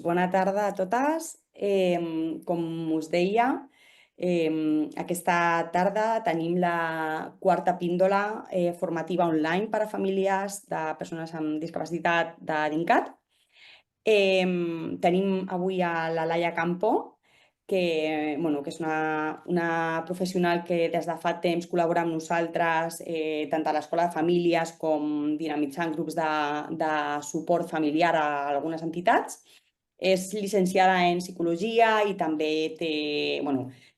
bona tarda a totes. Com us deia, aquesta tarda tenim la quarta píndola formativa online per a famílies de persones amb discapacitat de DINCAT. Tenim avui a la Laia Campo, que és una professional que des de fa temps col·labora amb nosaltres tant a l'Escola de Famílies com dinamitzant grups de suport familiar a algunes entitats. És llicenciada en psicologia i també té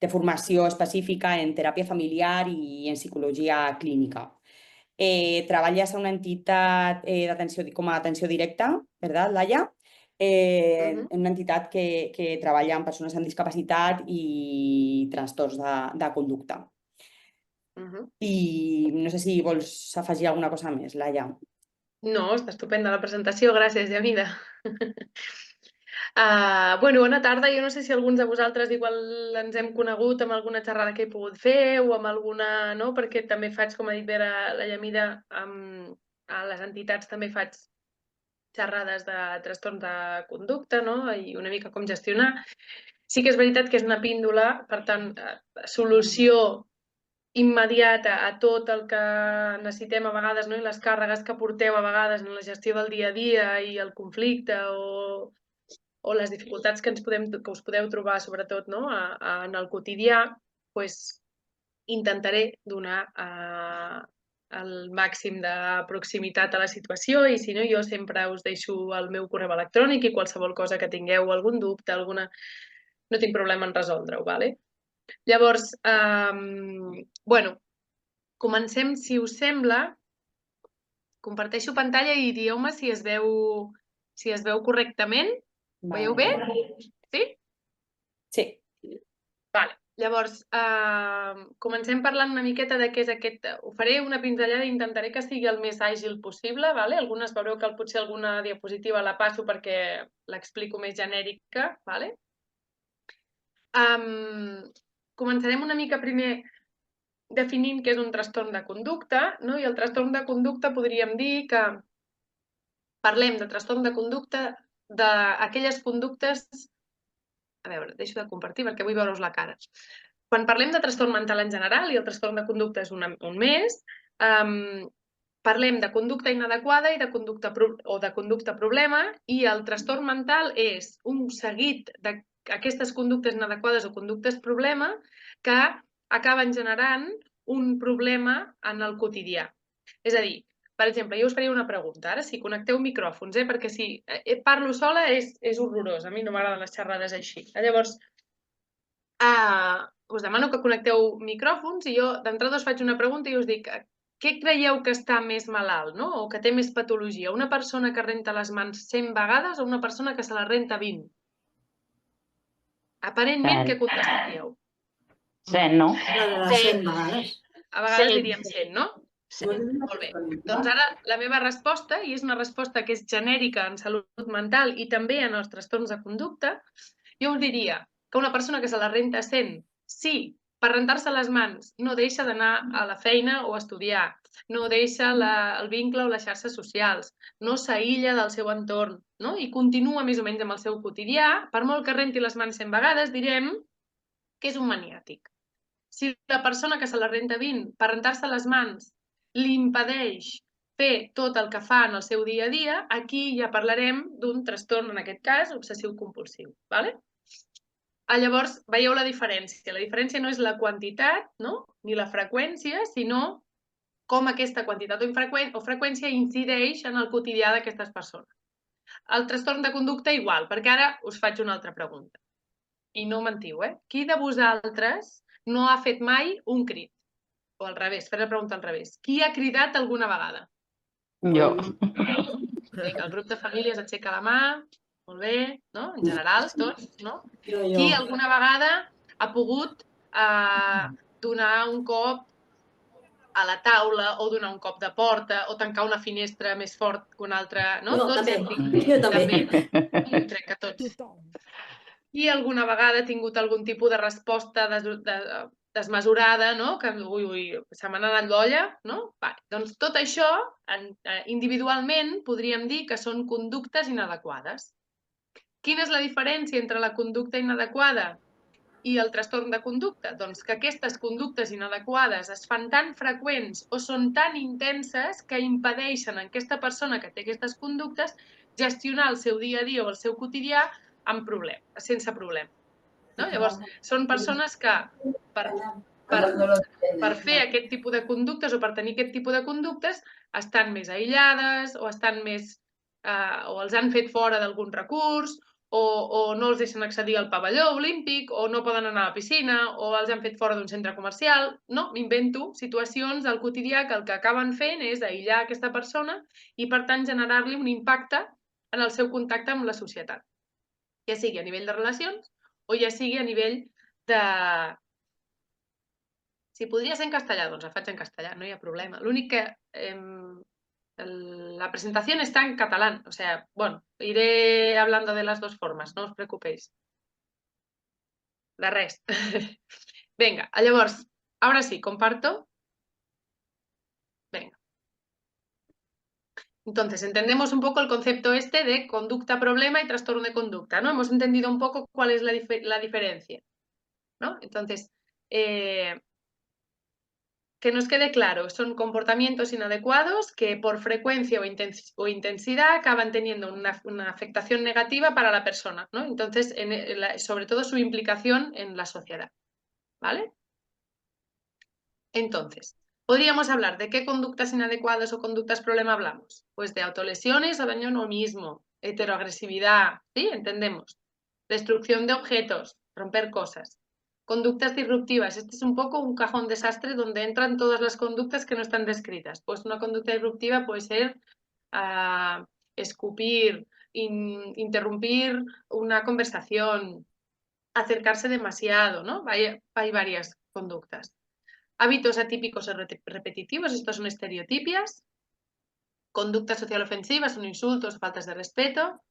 formació específica en teràpia familiar i en psicologia clínica. Treballes a una entitat com a atenció directa, ¿verdad, Laia? En una entitat que treballa amb persones amb discapacitat i trastorns de conducta. I no sé si vols afegir alguna cosa més, Laia. No, està estupenda la presentació, gràcies, Yamida. Bona tarda. Jo no sé si alguns de vosaltres igual ens hem conegut amb alguna xerrada que he pogut fer o amb alguna, no? Perquè també faig, com ha dit bé la Yamida, a les entitats també faig xerrades de trastorns de conducta, no? I una mica com gestionar. Sí que és veritat que és una píndola, per tant, solució immediata a tot el que necessitem a vegades, no? I les càrregues que porteu a vegades en la gestió del dia a dia i el conflicte o les dificultats que us podeu trobar, sobretot, no? En el quotidià, doncs intentaré donar el màxim de proximitat a la situació i si no, jo sempre us deixo el meu correu electrònic i qualsevol cosa que tingueu, algun dubte, no tinc problema en resoldre-ho, ¿vale? Llavors, comencem, si us sembla. Comparteixo pantalla i dieu-me si es veu correctament. Veieu bé? Sí? Sí. Vale. Llavors, comencem parlant una miqueta de què és aquest. Ho faré una pinzellada i intentaré que sigui el més àgil possible. Vale? Algunes veureu que potser alguna diapositiva la passo perquè l'explico més genèrica. Vale? Començarem una mica primer definint què és un trastorn de conducta, no? I el trastorn de conducta podríem dir que parlem de trastorn de conducta d'aquelles conductes. A veure, deixo de compartir perquè vull veure-us la cara. Quan parlem de trastorn mental en general, i el trastorn de conducta és un més, parlem de conducta inadequada i de conducta problema, i el trastorn mental és un seguit d'aquestes conductes inadequades o conductes problema que acaben generant un problema en el quotidià. És a dir, per exemple, jo us faria una pregunta. Ara sí, connecteu micròfons, perquè si parlo sola és horrorós. A mi no m'agraden les xerrades així. Llavors, us demano que connecteu micròfons i jo d'entrada us faig una pregunta i us dic què creieu que està més malalt, no? O que té més patologia? Una persona que renta les mans 100 vegades o una persona que se les renta 20? Aparentment, què contestaríeu? 100, no? La de les 100 vegades. A vegades diríem 100, no? Sí, molt bé. Doncs ara la meva resposta, i és una resposta que és genèrica en salut mental i també en els trastorns de conducta, jo us diria que una persona que se la renta 100, sí, per rentar-se les mans no deixa d'anar a la feina o a estudiar, no deixa el vincle o les xarxes socials, no s'aïlla del seu entorn, no? I continua més o menys amb el seu quotidià, per molt que renti les mans 100 vegades, direm que és un maniàtic. Si la persona que se la renta 20 per rentar-se les mans li impedeix fer tot el que fa en el seu dia a dia, aquí ja parlarem d'un trastorn, en aquest cas, obsessiu-compulsiu. Llavors, veieu la diferència. La diferència no és la quantitat, ni la freqüència, sinó com aquesta quantitat o freqüència incideix en el quotidià d'aquestes persones. El trastorn de conducta igual, perquè ara us faig una altra pregunta. I no mentiu, Qui de vosaltres no ha fet mai un crit? O al revés, fer la pregunta al revés. Qui ha cridat alguna vegada? Jo. Vinga, el grup de famílies aixeca la mà. Molt bé, no? En general, tots, no? Jo. Qui alguna vegada ha pogut donar un cop a la taula o donar un cop de porta o tancar una finestra més fort que una altra, no? Jo també. Jo crec que tots. Qui alguna vegada ha tingut algun tipus de resposta desmesurada, no? Que, se m'ha anat l'olla, no? Doncs tot això, individualment, podríem dir que són conductes inadequades. Quina és la diferència entre la conducta inadequada i el trastorn de conducta? Doncs que aquestes conductes inadequades es fan tan freqüents o són tan intenses que impedeixen a aquesta persona que té aquestes conductes gestionar el seu dia a dia o el seu quotidià amb problema, sense problema. No? Llavors, són persones que per fer aquest tipus de conductes o per tenir aquest tipus de conductes estan més aïllades o estan més o els han fet fora d'algun recurs o no els deixen accedir al pavelló olímpic o no poden anar a la piscina o els han fet fora d'un centre comercial. No, m'invento situacions del quotidià que el que acaben fent és aïllar aquesta persona i, per tant, generar-li un impacte en el seu contacte amb la societat, ja sigui a nivell de relacions o ja sigui a nivell de... Si podria ser en castellà, doncs la faig en castellà, no hi ha problema. L'únic que la presentación está en catalán, o sea, bueno, iré hablando de las dos formas, no us preocupéis. De res. Venga, llavors, ahora sí, comparto. Venga. Entonces, entendemos un poco el concepto este de conducta-problema y trastorno de conducta, ¿no? Hemos entendido un poco cuál es la diferencia, ¿no? Entonces, que nos quede claro, son comportamientos inadecuados que por frecuencia o intensidad acaban teniendo una afectación negativa para la persona, ¿no? Entonces, sobre todo su implicación en la sociedad, ¿vale? Entonces, podríamos hablar de qué conductas inadecuadas o conductas problema hablamos. Pues de autolesiones o daño en uno mismo, heteroagresividad, ¿sí? Entendemos. Destrucción de objetos, romper cosas. Conductas disruptivas. Este es un poco un cajón desastre donde entran todas las conductas que no están descritas. Pues una conducta disruptiva puede ser escupir, interrumpir una conversación, acercarse demasiado, ¿no? Hay varias conductas. Hábitos atípicos o repetitivos, estos son estereotipias. Conductas social ofensivas son insultos o faltas de respeto.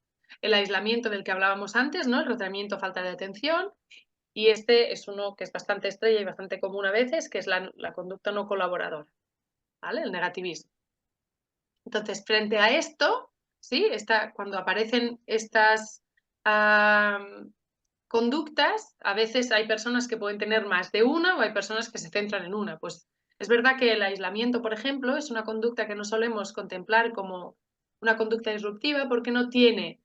El aislamiento del que hablábamos antes, ¿no? El retraimiento o falta de atención. Y este es uno que es bastante estrella y bastante común a veces, que es la conducta no colaboradora, ¿vale? El negativismo. Entonces, frente a esto, ¿sí? Cuando aparecen estas conductas, a veces hay personas que pueden tener más de una o hay personas que se centran en una. Pues es verdad que el aislamiento, por ejemplo, es una conducta que no solemos contemplar como una conducta disruptiva porque no tiene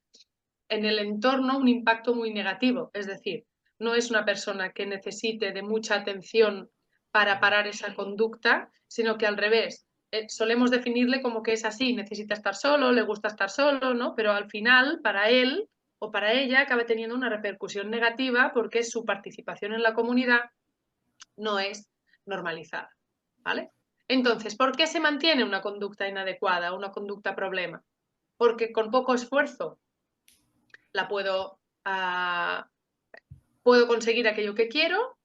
en el entorno un impacto muy negativo. Es decir, no es una persona que necesite de mucha atención para parar esa conducta, sino que al revés. Solemos definirle como que es así, necesita estar solo, le gusta estar solo, ¿no? Pero al final, para él o para ella, acaba teniendo una repercusión negativa porque su participación en la comunidad no es normalizada, ¿vale? Entonces, ¿por qué se mantiene una conducta inadecuada, una conducta problema? Porque con poco esfuerzo la puedo conseguir aquello que quiero.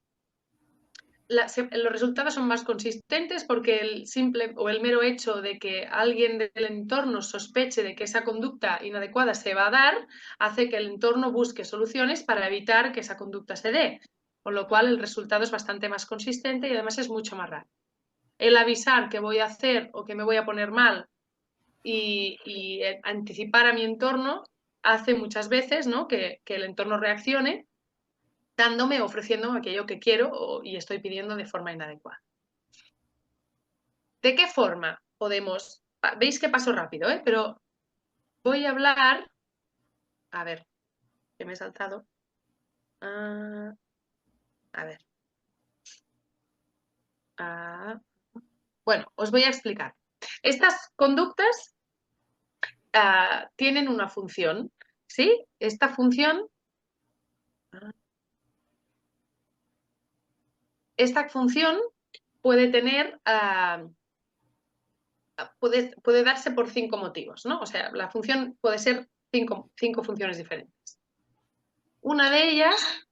Los resultados son más consistentes porque el simple o el mero hecho de que alguien del entorno sospeche de que esa conducta inadecuada se va a dar hace que el entorno busque soluciones para evitar que esa conducta se dé, con lo cual el resultado es bastante más consistente y además es mucho más rápido. El avisar que voy a hacer o que me voy a poner mal y anticipar a mi entorno hace muchas veces, ¿no? que el entorno reaccione dándome o ofreciéndome aquello que quiero y estoy pidiendo de forma inadecuada. ¿De qué forma podemos...? Veis que paso rápido, pero voy a hablar... A ver, que me he saltado. A ver. Bueno, os voy a explicar. Estas conductas tienen una función, ¿sí? Esta función... Esta función puede tener... puede darse por 5 motivos, ¿no? O sea, la función puede ser 5 funciones diferentes. Una de ellas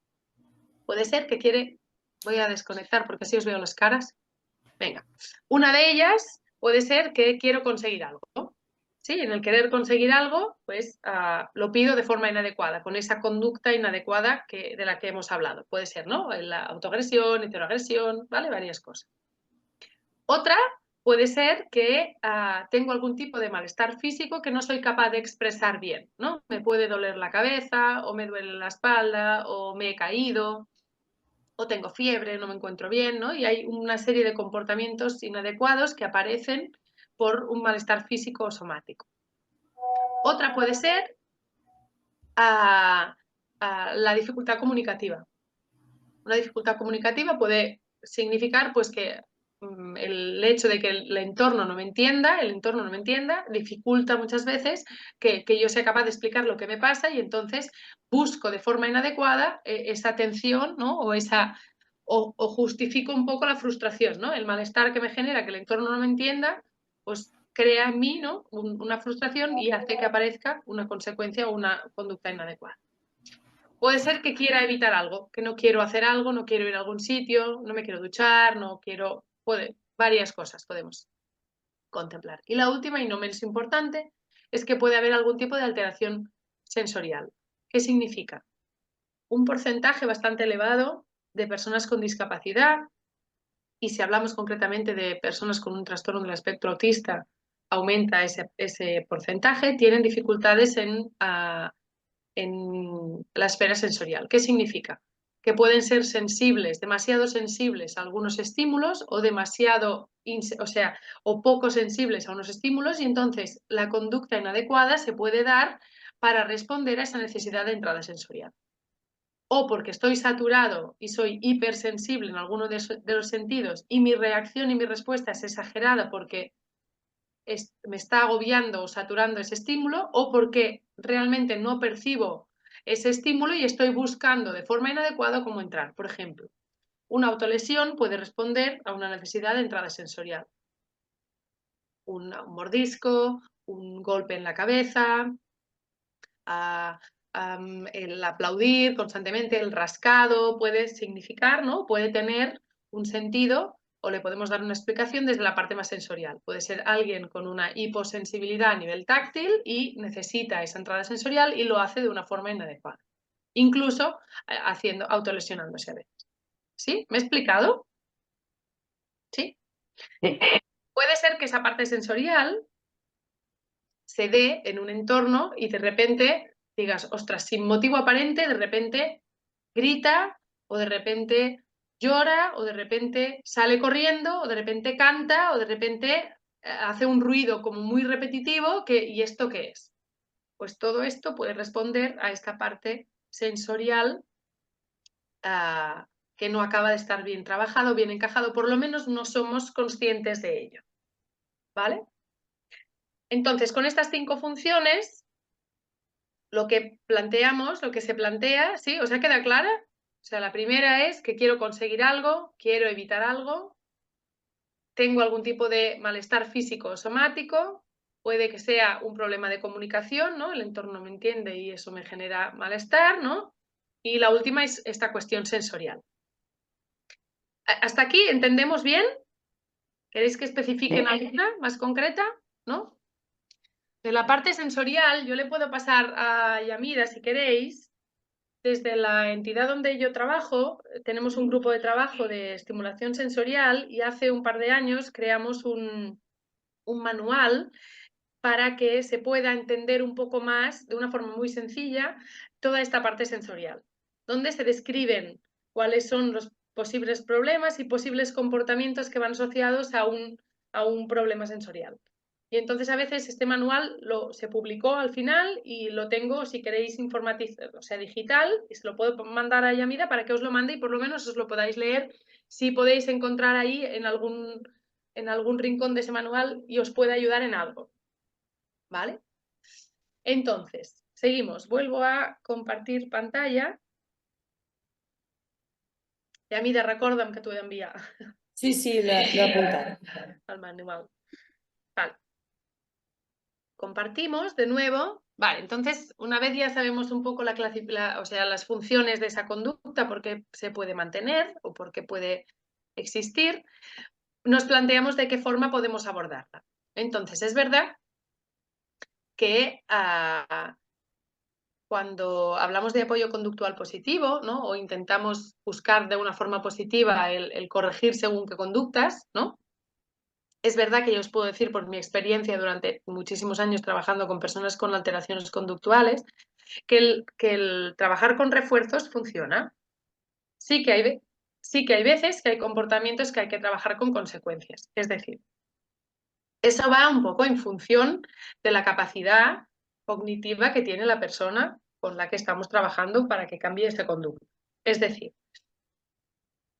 puede ser que quiere... Voy a desconectar porque así os veo las caras. Venga. Una de ellas puede ser que quiero conseguir algo, ¿no? Sí, en el querer conseguir algo, pues lo pido de forma inadecuada, con esa conducta inadecuada de la que hemos hablado. Puede ser, ¿no? La autoagresión, heteroagresión, ¿vale? Varias cosas. Otra puede ser que tengo algún tipo de malestar físico que no soy capaz de expresar bien, ¿no? Me puede doler la cabeza, o me duele la espalda, o me he caído, o tengo fiebre, no me encuentro bien, ¿no? Y hay una serie de comportamientos inadecuados que aparecen por un malestar físico o somático. Otra puede ser la dificultad comunicativa. Una dificultad comunicativa puede significar pues que el hecho de que el entorno no me entienda, dificulta muchas veces que yo sea capaz de explicar lo que me pasa, y entonces busco de forma inadecuada esa atención, ¿no? O justifico un poco la frustración, ¿no? El malestar que me genera que el entorno no me entienda, pues crea en mí, ¿no? una frustración y hace que aparezca una consecuencia o una conducta inadecuada. Puede ser que quiera evitar algo, que no quiero hacer algo, no quiero ir a algún sitio, no me quiero duchar, no quiero... varias cosas podemos contemplar. Y la última, y no menos importante, es que puede haber algún tipo de alteración sensorial. ¿Qué significa? Un porcentaje bastante elevado de personas con discapacidad, y si hablamos concretamente de personas con un trastorno del espectro autista, aumenta ese porcentaje, tienen dificultades en la esfera sensorial. ¿Qué significa? Que pueden ser sensibles, demasiado sensibles a algunos estímulos, o o poco sensibles a unos estímulos, y entonces la conducta inadecuada se puede dar para responder a esa necesidad de entrada sensorial. O porque estoy saturado y soy hipersensible en alguno de los sentidos, y mi reacción y mi respuesta es exagerada porque me está agobiando o saturando ese estímulo, o porque realmente no percibo ese estímulo y estoy buscando de forma inadecuada cómo entrar. Por ejemplo, una autolesión puede responder a una necesidad de entrada sensorial. Un mordisco, un golpe en la cabeza, el aplaudir constantemente, el rascado, puede significar, ¿no? Puede tener un sentido, o le podemos dar una explicación desde la parte más sensorial. Puede ser alguien con una hiposensibilidad a nivel táctil y necesita esa entrada sensorial y lo hace de una forma inadecuada. Incluso autolesionándose a veces. ¿Sí? ¿Me he explicado? ¿Sí? Sí. Puede ser que esa parte sensorial se dé en un entorno y de repente digas, ostras, sin motivo aparente, de repente grita, o de repente llora, o de repente sale corriendo, o de repente canta, o de repente hace un ruido como muy repetitivo, ¿y esto qué es? Pues todo esto puede responder a esta parte sensorial que no acaba de estar bien trabajado, bien encajado, por lo menos no somos conscientes de ello. ¿Vale? Entonces, con estas 5 funciones, lo que planteamos, lo que se plantea, ¿sí? ¿Os ha quedado clara? O sea, la primera es que quiero conseguir algo, quiero evitar algo, tengo algún tipo de malestar físico o somático, puede que sea un problema de comunicación, ¿no? El entorno no me entiende y eso me genera malestar, ¿no? Y la última es esta cuestión sensorial. ¿Hasta aquí entendemos bien? ¿Queréis que especifiquen alguna más concreta? ¿No? De la parte sensorial, yo le puedo pasar a Yamira, si queréis. Desde la entidad donde yo trabajo, tenemos un grupo de trabajo de estimulación sensorial, y hace un par de años creamos un manual para que se pueda entender un poco más, de una forma muy sencilla, toda esta parte sensorial, donde se describen cuáles son los posibles problemas y posibles comportamientos que van asociados a un problema sensorial. Y entonces a veces este manual se publicó al final y lo tengo, si queréis, informatizar, o sea, digital, y se lo puedo mandar a Yamida para que os lo mande y por lo menos os lo podáis leer, si podéis encontrar ahí en algún rincón de ese manual y os puede ayudar en algo. ¿Vale? Entonces, seguimos. Vuelvo a compartir pantalla. Yamida, recorda'm que t'ho he d'enviar Sí, sí, lo he apuntado. al manual. Vale. Compartimos de nuevo. Vale, entonces, una vez ya sabemos un poco las funciones de esa conducta, por qué se puede mantener o por qué puede existir, nos planteamos de qué forma podemos abordarla. Entonces, es verdad que cuando hablamos de apoyo conductual positivo, ¿no? O intentamos buscar de una forma positiva el corregir según qué conductas, ¿no? Es verdad que yo os puedo decir por mi experiencia durante muchísimos años trabajando con personas con alteraciones conductuales que el trabajar con refuerzos funciona. Sí que hay veces que hay comportamientos que hay que trabajar con consecuencias. Es decir, eso va un poco en función de la capacidad cognitiva que tiene la persona con la que estamos trabajando para que cambie esta conducta. Es decir,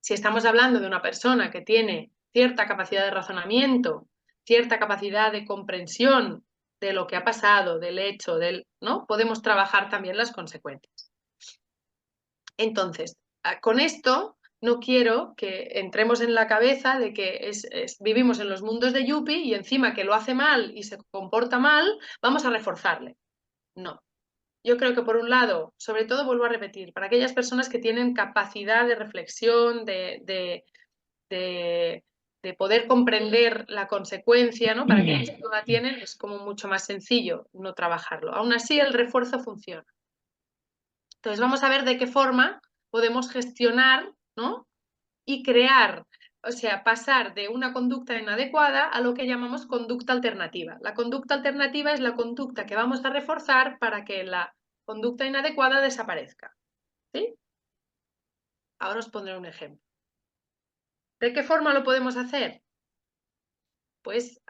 si estamos hablando de una persona que tiene cierta capacidad de razonamiento, cierta capacidad de comprensión de lo que ha pasado, del hecho, ¿no? Podemos trabajar también las consecuencias. Entonces, con esto no quiero que entremos en la cabeza de que vivimos en los mundos de Yuppie y encima que lo hace mal y se comporta mal, vamos a reforzarle. No. Yo creo que por un lado, sobre todo vuelvo a repetir, para aquellas personas que tienen capacidad de reflexión, de poder comprender la consecuencia, ¿no? Para aquellos que no la tienen es como mucho más sencillo no trabajarlo. Aún así, el refuerzo funciona. Entonces, vamos a ver de qué forma podemos gestionar, ¿no? Y crear, o sea, pasar de una conducta inadecuada a lo que llamamos conducta alternativa. La conducta alternativa es la conducta que vamos a reforzar para que la conducta inadecuada desaparezca. ¿Sí? Ahora os pondré un ejemplo. ¿De qué forma lo podemos hacer? Pues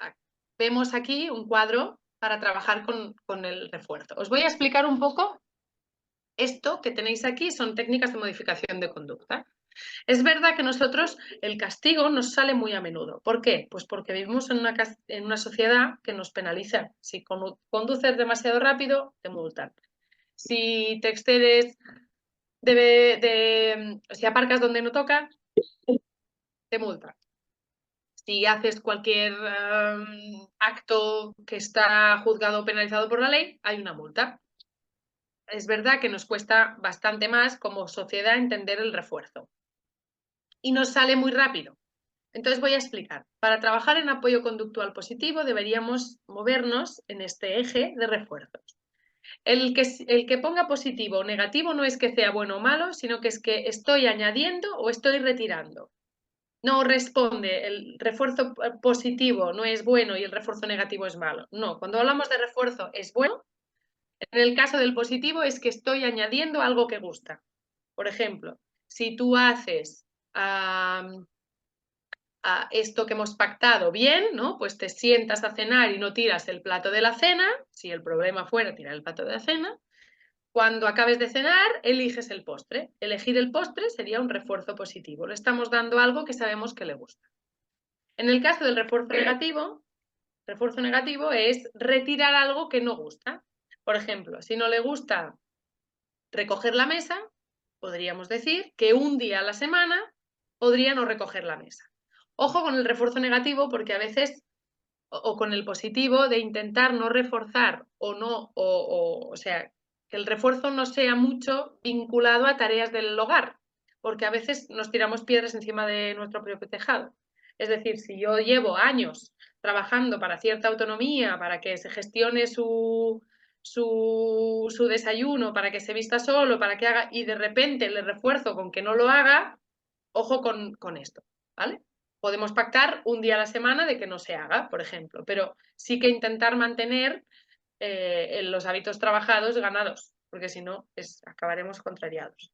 vemos aquí un cuadro para trabajar con el refuerzo. Os voy a explicar un poco esto que tenéis aquí, son técnicas de modificación de conducta. Es verdad que nosotros el castigo nos sale muy a menudo. ¿Por qué? Pues porque vivimos en una sociedad que nos penaliza. Si conduces demasiado rápido, te multan. Si te excedes, si aparcas donde no toca, te multan. Si haces cualquier acto que está juzgado o penalizado por la ley, hay una multa. Es verdad que nos cuesta bastante más como sociedad entender el refuerzo. Y nos sale muy rápido. Entonces voy a explicar. Para trabajar en apoyo conductual positivo deberíamos movernos en este eje de refuerzos. El que ponga positivo o negativo no es que sea bueno o malo, sino que es que estoy añadiendo o estoy retirando. No responde, el refuerzo positivo no es bueno y el refuerzo negativo es malo. No, cuando hablamos de refuerzo es bueno. En el caso del positivo es que estoy añadiendo algo que gusta. Por ejemplo, si tú haces esto que hemos pactado bien, ¿no? Pues te sientas a cenar y no tiras el plato de la cena, si el problema fuera tirar el plato de la cena, cuando acabes de cenar, eliges el postre. Elegir el postre sería un refuerzo positivo. Le estamos dando algo que sabemos que le gusta. En el caso del refuerzo negativo es retirar algo que no gusta. Por ejemplo, si no le gusta recoger la mesa, podríamos decir que un día a la semana podría no recoger la mesa. Ojo con el refuerzo negativo porque a veces, o con el positivo, de intentar no reforzar o sea, que el refuerzo no sea mucho vinculado a tareas del hogar, porque a veces nos tiramos piedras encima de nuestro propio tejado. Es decir, si yo llevo años trabajando para cierta autonomía, para que se gestione su desayuno, para que se vista solo, para que haga, y de repente le refuerzo con que no lo haga, ojo con esto, ¿vale? Podemos pactar un día a la semana de que no se haga, por ejemplo, pero sí que intentar mantener los hábitos trabajados ganados, porque si no, acabaremos contrariados.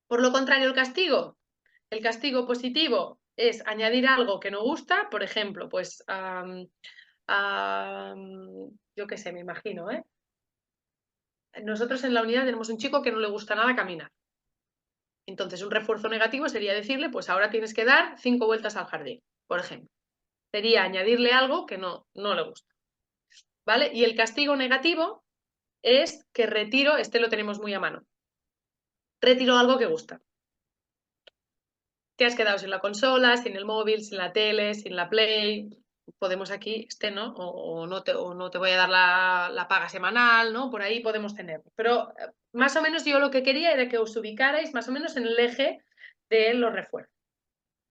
Por lo contrario, el castigo positivo es añadir algo que no gusta, por ejemplo, pues, yo qué sé, me imagino, ¿eh? Nosotros en la unidad tenemos un chico que no le gusta nada caminar. Entonces, un refuerzo negativo sería decirle, pues ahora tienes que dar 5 vueltas al jardín, por ejemplo. Sería añadirle algo que no le gusta. ¿Vale? Y el castigo negativo es que retiro, lo tenemos muy a mano. Retiro algo que gusta. Te has quedado sin la consola, sin el móvil, sin la tele, sin la Play. Podemos aquí, ¿no? O no te voy a dar la paga semanal, ¿no? Por ahí podemos tenerlo. Pero más o menos yo lo que quería era que os ubicarais más o menos en el eje de los refuerzos.